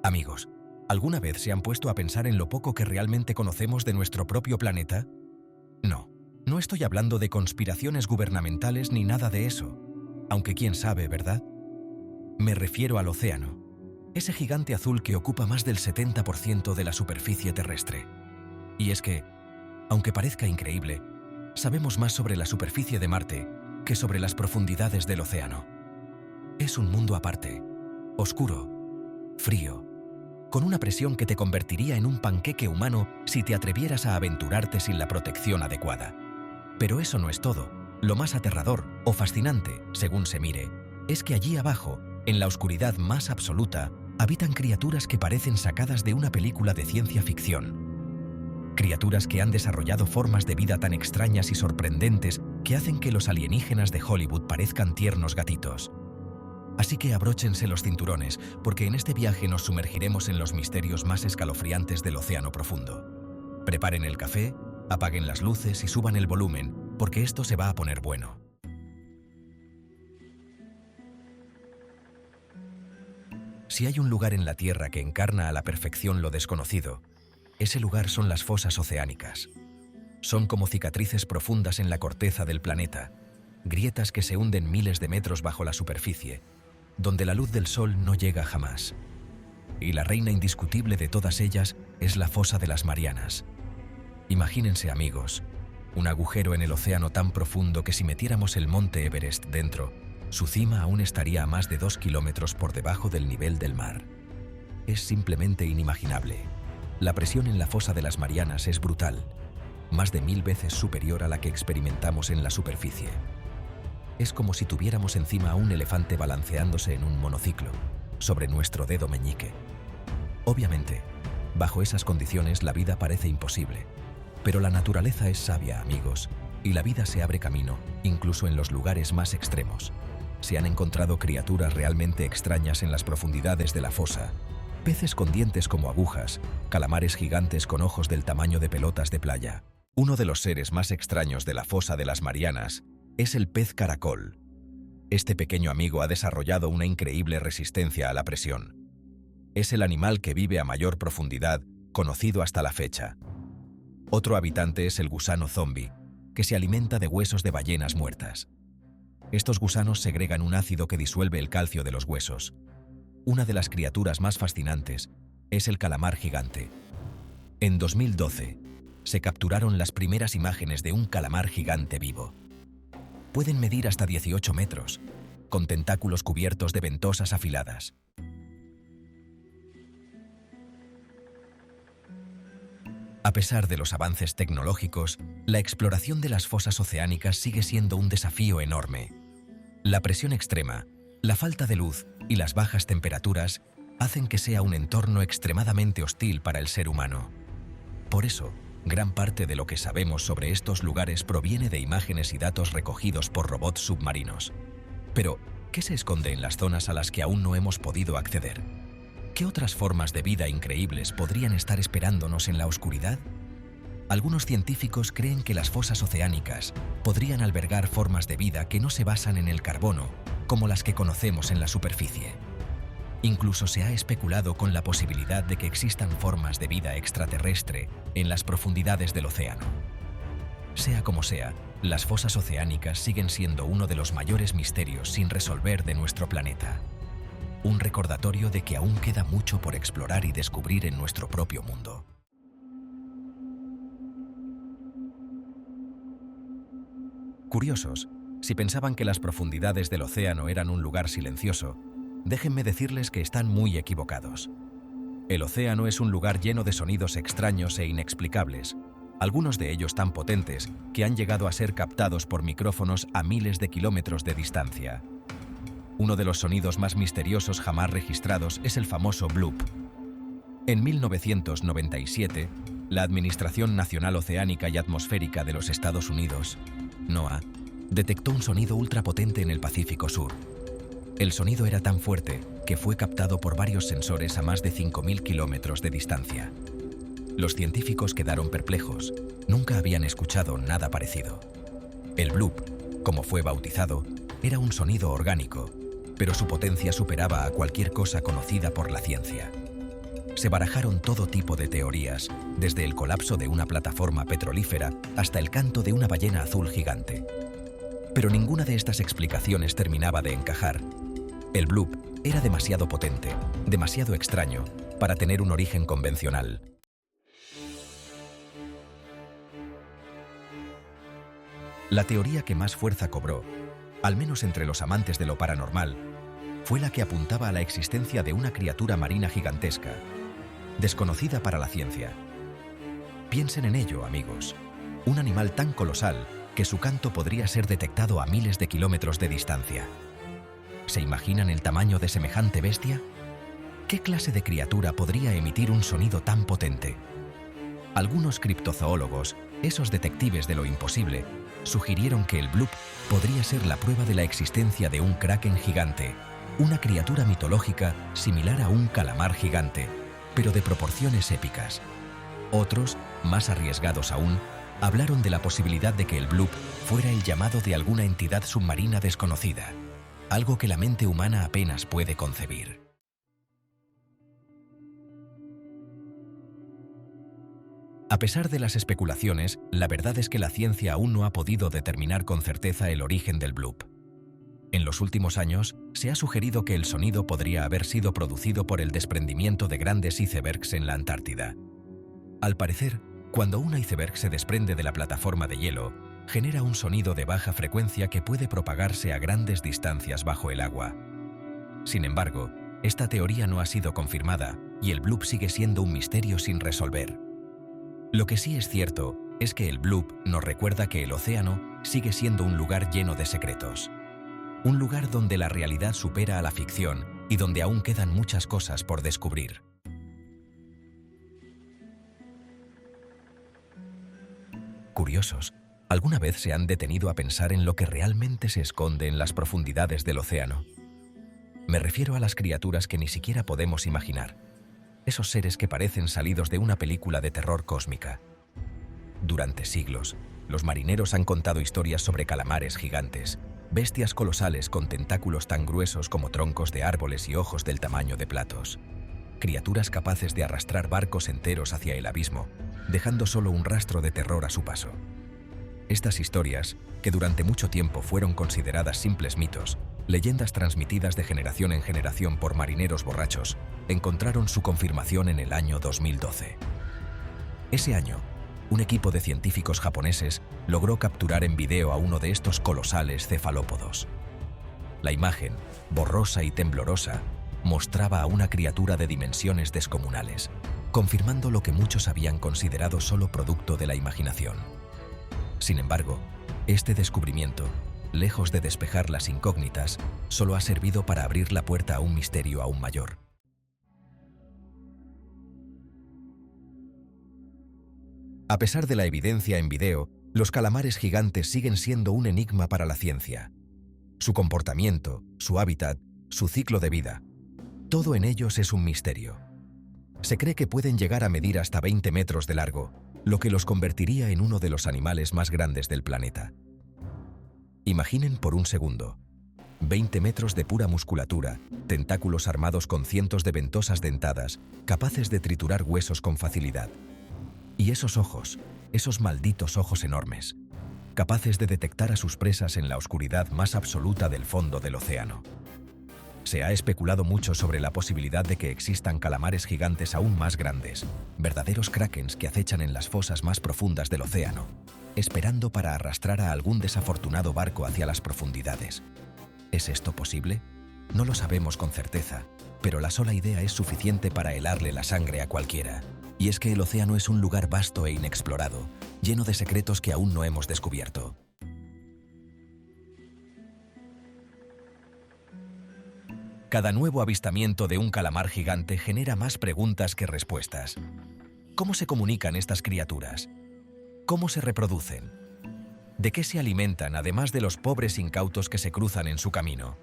Amigos, ¿alguna vez se han puesto a pensar en lo poco que realmente conocemos de nuestro propio planeta? No estoy hablando de conspiraciones gubernamentales ni nada de eso, aunque quién sabe, ¿verdad? Me refiero al océano, ese gigante azul que ocupa más del 70% de la superficie terrestre. Y es que, aunque parezca increíble, sabemos más sobre la superficie de Marte que sobre las profundidades del océano. Es un mundo aparte, oscuro, frío, con una presión que te convertiría en un panqueque humano si te atrevieras a aventurarte sin la protección adecuada. Pero eso no es todo. Lo más aterrador o fascinante, según se mire, es que allí abajo, en la oscuridad más absoluta, habitan criaturas que parecen sacadas de una película de ciencia ficción. Criaturas que han desarrollado formas de vida tan extrañas y sorprendentes que hacen que los alienígenas de Hollywood parezcan tiernos gatitos. Así que abróchense los cinturones, porque en este viaje nos sumergiremos en los misterios más escalofriantes del océano profundo. Preparen el café, apaguen las luces y suban el volumen, porque esto se va a poner bueno. Si hay un lugar en la Tierra que encarna a la perfección lo desconocido, ese lugar son las fosas oceánicas. Son como cicatrices profundas en la corteza del planeta, grietas que se hunden miles de metros bajo la superficie, donde la luz del sol no llega jamás. Y la reina indiscutible de todas ellas es la fosa de las Marianas. Imagínense, amigos, un agujero en el océano tan profundo que si metiéramos el monte Everest dentro, su cima aún estaría a más de 2 kilómetros por debajo del nivel del mar. Es simplemente inimaginable. La presión en la fosa de las Marianas es brutal, más de 1000 veces superior a la que experimentamos en la superficie. Es como si tuviéramos encima a un elefante balanceándose en un monociclo, sobre nuestro dedo meñique. Obviamente, bajo esas condiciones la vida parece imposible, pero la naturaleza es sabia, amigos, y la vida se abre camino, incluso en los lugares más extremos. Se han encontrado criaturas realmente extrañas en las profundidades de la fosa, peces con dientes como agujas, calamares gigantes con ojos del tamaño de pelotas de playa. Uno de los seres más extraños de la fosa de las Marianas es el pez caracol. Este pequeño amigo ha desarrollado una increíble resistencia a la presión. Es el animal que vive a mayor profundidad, conocido hasta la fecha. Otro habitante es el gusano zombi, que se alimenta de huesos de ballenas muertas. Estos gusanos segregan un ácido que disuelve el calcio de los huesos. Una de las criaturas más fascinantes es el calamar gigante. En 2012, se capturaron las primeras imágenes de un calamar gigante vivo. Pueden medir hasta 18 metros, con tentáculos cubiertos de ventosas afiladas. A pesar de los avances tecnológicos, la exploración de las fosas oceánicas sigue siendo un desafío enorme. La presión extrema, la falta de luz y las bajas temperaturas hacen que sea un entorno extremadamente hostil para el ser humano. Por eso, gran parte de lo que sabemos sobre estos lugares proviene de imágenes y datos recogidos por robots submarinos. Pero, ¿qué se esconde en las zonas a las que aún no hemos podido acceder? ¿Qué otras formas de vida increíbles podrían estar esperándonos en la oscuridad? Algunos científicos creen que las fosas oceánicas podrían albergar formas de vida que no se basan en el carbono, como las que conocemos en la superficie. Incluso se ha especulado con la posibilidad de que existan formas de vida extraterrestre en las profundidades del océano. Sea como sea, las fosas oceánicas siguen siendo uno de los mayores misterios sin resolver de nuestro planeta. Un recordatorio de que aún queda mucho por explorar y descubrir en nuestro propio mundo. Curiosos, si pensaban que las profundidades del océano eran un lugar silencioso, déjenme decirles que están muy equivocados. El océano es un lugar lleno de sonidos extraños e inexplicables, algunos de ellos tan potentes que han llegado a ser captados por micrófonos a miles de kilómetros de distancia. Uno de los sonidos más misteriosos jamás registrados es el famoso bloop. En 1997, la Administración Nacional Oceánica y Atmosférica de los Estados Unidos, NOAA, detectó un sonido ultrapotente en el Pacífico Sur. El sonido era tan fuerte que fue captado por varios sensores a más de 5.000 kilómetros de distancia. Los científicos quedaron perplejos, nunca habían escuchado nada parecido. El bloop, como fue bautizado, era un sonido orgánico, pero su potencia superaba a cualquier cosa conocida por la ciencia. Se barajaron todo tipo de teorías, desde el colapso de una plataforma petrolífera hasta el canto de una ballena azul gigante. Pero ninguna de estas explicaciones terminaba de encajar. El bloop era demasiado potente, demasiado extraño, para tener un origen convencional. La teoría que más fuerza cobró, al menos entre los amantes de lo paranormal, fue la que apuntaba a la existencia de una criatura marina gigantesca, desconocida para la ciencia. Piensen en ello, amigos. Un animal tan colosal que su canto podría ser detectado a miles de kilómetros de distancia. ¿Se imaginan el tamaño de semejante bestia? ¿Qué clase de criatura podría emitir un sonido tan potente? Algunos criptozoólogos, esos detectives de lo imposible, sugirieron que el bloop podría ser la prueba de la existencia de un kraken gigante, una criatura mitológica similar a un calamar gigante, pero de proporciones épicas. Otros, más arriesgados aún, hablaron de la posibilidad de que el bloop fuera el llamado de alguna entidad submarina desconocida, algo que la mente humana apenas puede concebir. A pesar de las especulaciones, la verdad es que la ciencia aún no ha podido determinar con certeza el origen del bloop. En los últimos años, se ha sugerido que el sonido podría haber sido producido por el desprendimiento de grandes icebergs en la Antártida. Al parecer, cuando un iceberg se desprende de la plataforma de hielo, genera un sonido de baja frecuencia que puede propagarse a grandes distancias bajo el agua. Sin embargo, esta teoría no ha sido confirmada y el bloop sigue siendo un misterio sin resolver. Lo que sí es cierto es que el bloop nos recuerda que el océano sigue siendo un lugar lleno de secretos. Un lugar donde la realidad supera a la ficción y donde aún quedan muchas cosas por descubrir. Curiosos, ¿alguna vez se han detenido a pensar en lo que realmente se esconde en las profundidades del océano? Me refiero a las criaturas que ni siquiera podemos imaginar. Esos seres que parecen salidos de una película de terror cósmica. Durante siglos, los marineros han contado historias sobre calamares gigantes, bestias colosales con tentáculos tan gruesos como troncos de árboles y ojos del tamaño de platos. Criaturas capaces de arrastrar barcos enteros hacia el abismo, dejando solo un rastro de terror a su paso. Estas historias, que durante mucho tiempo fueron consideradas simples mitos, leyendas transmitidas de generación en generación por marineros borrachos, encontraron su confirmación en el año 2012. Ese año, un equipo de científicos japoneses logró capturar en video a uno de estos colosales cefalópodos. La imagen, borrosa y temblorosa, mostraba a una criatura de dimensiones descomunales, confirmando lo que muchos habían considerado solo producto de la imaginación. Sin embargo, este descubrimiento, lejos de despejar las incógnitas, solo ha servido para abrir la puerta a un misterio aún mayor. A pesar de la evidencia en video, los calamares gigantes siguen siendo un enigma para la ciencia. Su comportamiento, su hábitat, su ciclo de vida, todo en ellos es un misterio. Se cree que pueden llegar a medir hasta 20 metros de largo, lo que los convertiría en uno de los animales más grandes del planeta. Imaginen por un segundo, 20 metros de pura musculatura, tentáculos armados con cientos de ventosas dentadas, capaces de triturar huesos con facilidad. Y esos ojos, esos malditos ojos enormes, capaces de detectar a sus presas en la oscuridad más absoluta del fondo del océano. Se ha especulado mucho sobre la posibilidad de que existan calamares gigantes aún más grandes, verdaderos krakens que acechan en las fosas más profundas del océano, esperando para arrastrar a algún desafortunado barco hacia las profundidades. ¿Es esto posible? No lo sabemos con certeza, pero la sola idea es suficiente para helarle la sangre a cualquiera. Y es que el océano es un lugar vasto e inexplorado, lleno de secretos que aún no hemos descubierto. Cada nuevo avistamiento de un calamar gigante genera más preguntas que respuestas. ¿Cómo se comunican estas criaturas? ¿Cómo se reproducen? ¿De qué se alimentan, además de los pobres incautos que se cruzan en su camino?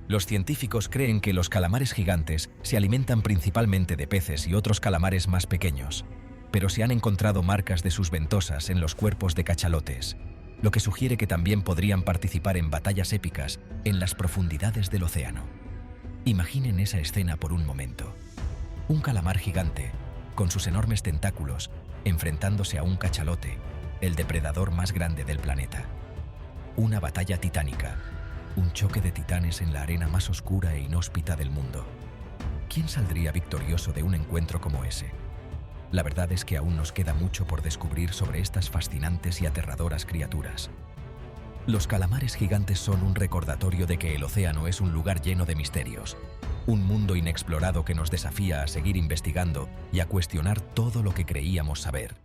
Los científicos creen que los calamares gigantes se alimentan principalmente de peces y otros calamares más pequeños, pero se han encontrado marcas de sus ventosas en los cuerpos de cachalotes, lo que sugiere que también podrían participar en batallas épicas en las profundidades del océano. Imaginen esa escena por un momento. Un calamar gigante, con sus enormes tentáculos, enfrentándose a un cachalote, el depredador más grande del planeta. Una batalla titánica, un choque de titanes en la arena más oscura e inhóspita del mundo. ¿Quién saldría victorioso de un encuentro como ese? La verdad es que aún nos queda mucho por descubrir sobre estas fascinantes y aterradoras criaturas. Los calamares gigantes son un recordatorio de que el océano es un lugar lleno de misterios, un mundo inexplorado que nos desafía a seguir investigando y a cuestionar todo lo que creíamos saber.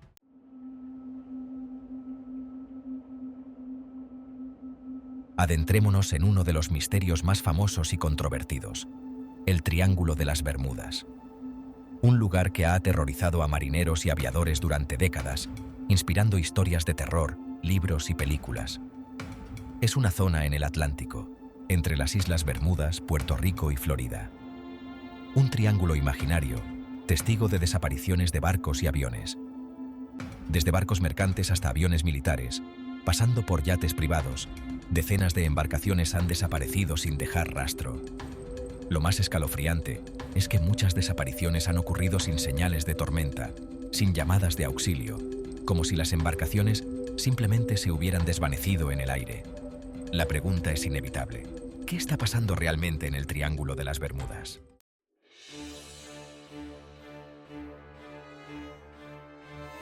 Adentrémonos en uno de los misterios más famosos y controvertidos, el Triángulo de las Bermudas. Un lugar que ha aterrorizado a marineros y aviadores durante décadas, inspirando historias de terror, libros y películas. Es una zona en el Atlántico, entre las Islas Bermudas, Puerto Rico y Florida. Un triángulo imaginario, testigo de desapariciones de barcos y aviones. Desde barcos mercantes hasta aviones militares, pasando por yates privados, decenas de embarcaciones han desaparecido sin dejar rastro. Lo más escalofriante es que muchas desapariciones han ocurrido sin señales de tormenta, sin llamadas de auxilio, como si las embarcaciones simplemente se hubieran desvanecido en el aire. La pregunta es inevitable. ¿Qué está pasando realmente en el Triángulo de las Bermudas?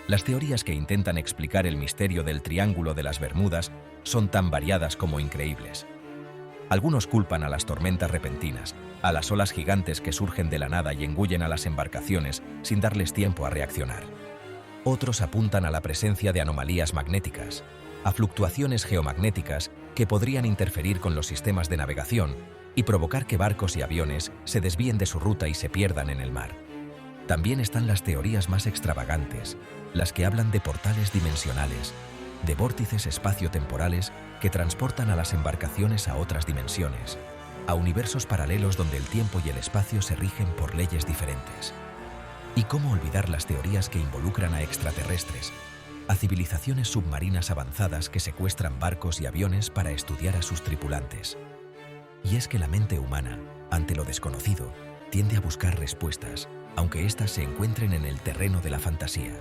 Las teorías que intentan explicar el misterio del Triángulo de las Bermudas son tan variadas como increíbles. Algunos culpan a las tormentas repentinas, a las olas gigantes que surgen de la nada y engullen a las embarcaciones sin darles tiempo a reaccionar. Otros apuntan a la presencia de anomalías magnéticas, a fluctuaciones geomagnéticas que podrían interferir con los sistemas de navegación y provocar que barcos y aviones se desvíen de su ruta y se pierdan en el mar. También están las teorías más extravagantes, las que hablan de portales dimensionales, de vórtices espaciotemporales que transportan a las embarcaciones a otras dimensiones, a universos paralelos donde el tiempo y el espacio se rigen por leyes diferentes. ¿Y cómo olvidar las teorías que involucran a extraterrestres, a civilizaciones submarinas avanzadas que secuestran barcos y aviones para estudiar a sus tripulantes? Y es que la mente humana, ante lo desconocido, tiende a buscar respuestas, aunque éstas se encuentren en el terreno de la fantasía.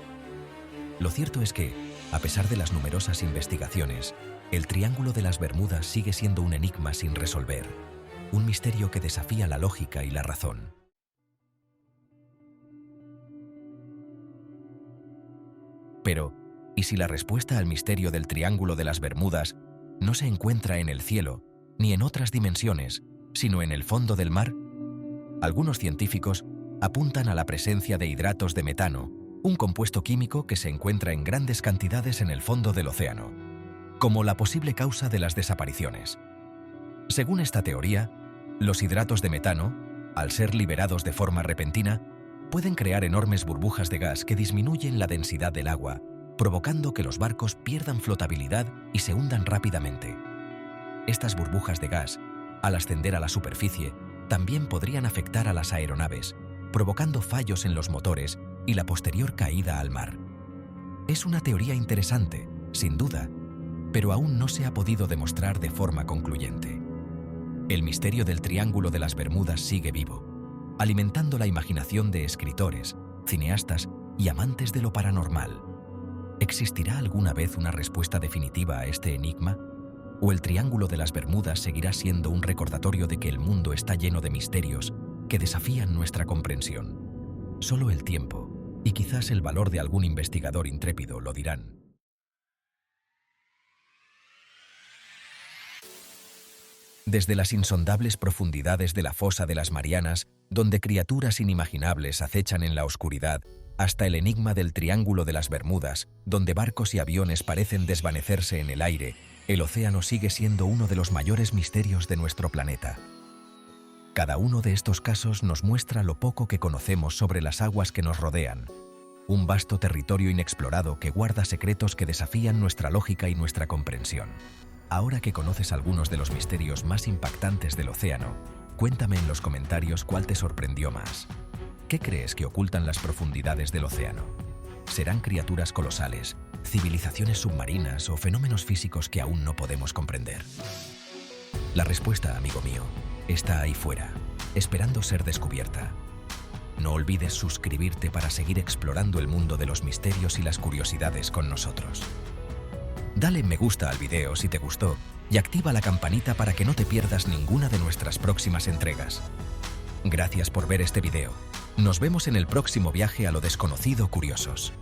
Lo cierto es que, a pesar de las numerosas investigaciones, el Triángulo de las Bermudas sigue siendo un enigma sin resolver, un misterio que desafía la lógica y la razón. Pero, ¿y si la respuesta al misterio del Triángulo de las Bermudas no se encuentra en el cielo, ni en otras dimensiones, sino en el fondo del mar? Algunos científicos apuntan a la presencia de hidratos de metano, un compuesto químico que se encuentra en grandes cantidades en el fondo del océano, como la posible causa de las desapariciones. Según esta teoría, los hidratos de metano, al ser liberados de forma repentina, pueden crear enormes burbujas de gas que disminuyen la densidad del agua, provocando que los barcos pierdan flotabilidad y se hundan rápidamente. Estas burbujas de gas, al ascender a la superficie, también podrían afectar a las aeronaves, provocando fallos en los motores y la posterior caída al mar. Es una teoría interesante, sin duda, pero aún no se ha podido demostrar de forma concluyente. El misterio del Triángulo de las Bermudas sigue vivo, alimentando la imaginación de escritores, cineastas y amantes de lo paranormal. ¿Existirá alguna vez una respuesta definitiva a este enigma? ¿O el Triángulo de las Bermudas seguirá siendo un recordatorio de que el mundo está lleno de misterios que desafían nuestra comprensión? Solo el tiempo, y quizás el valor de algún investigador intrépido, lo dirán. Desde las insondables profundidades de la fosa de las Marianas, donde criaturas inimaginables acechan en la oscuridad, hasta el enigma del Triángulo de las Bermudas, donde barcos y aviones parecen desvanecerse en el aire, el océano sigue siendo uno de los mayores misterios de nuestro planeta. Cada uno de estos casos nos muestra lo poco que conocemos sobre las aguas que nos rodean, un vasto territorio inexplorado que guarda secretos que desafían nuestra lógica y nuestra comprensión. Ahora que conoces algunos de los misterios más impactantes del océano, cuéntame en los comentarios cuál te sorprendió más. ¿Qué crees que ocultan las profundidades del océano? ¿Serán criaturas colosales, civilizaciones submarinas o fenómenos físicos que aún no podemos comprender? La respuesta, amigo mío, está ahí fuera, esperando ser descubierta. No olvides suscribirte para seguir explorando el mundo de los misterios y las curiosidades con nosotros. Dale me gusta al video si te gustó y activa la campanita para que no te pierdas ninguna de nuestras próximas entregas. Gracias por ver este video. Nos vemos en el próximo viaje a lo desconocido, curiosos.